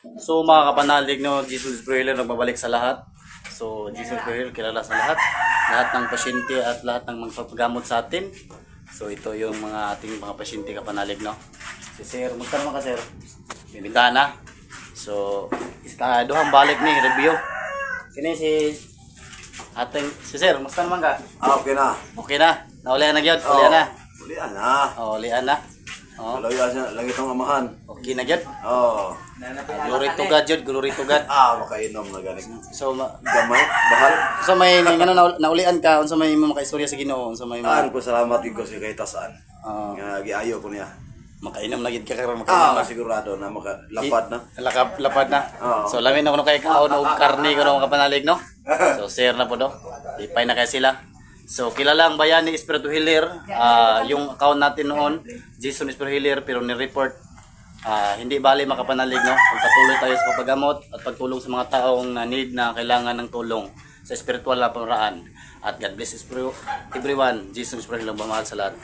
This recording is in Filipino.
So mga kapanalig no, Jesus Healer nagbabalik sa lahat. So Jesus Healer kilala sa lahat. Lahat ng pasyente at lahat ng magpapagamot sa atin. So ito yung mga ating mga pasyente kapanalig no. Si Sir, musta naman ka Sir? Bibinta na. So duhang balik ni review. Kini si Sir, musta naman ka? Okay na. Okay na. Naulian na gyud, ulian na. Ulian na. Oh, ulian na. Oh, Malayo siya, lagi itong amahan. okay na gyud. Oo. Glory to God jud, glory to God. Makainom na ganik. So Gamay, bahal. so may ngano naulian ka unsa may mga istorya sa Ginoo, unsa may Aan ko salamat ko si kay Tasan. ah, Nga giayo ko niya. makainom na gid ka karon makainom. Sigurado na makalapad na. Lapad na. Oo. So lamin na kuno kay kaon og karne kuno mga kapanalig no. So share na po do. Ipay na kay sila. So kilala ang Bayani Espiritu Healer, yung account natin noon, Jason Espiritu Healer pero ni-report hindi bali makapanalig no. Pagpatuloy tayo sa pagpagamot at pagtulong sa mga taong na need na kailangan ng tulong sa espiritual na paraan. At God bless everyone. Jason Espiritu Healer, bumahal sa lahat.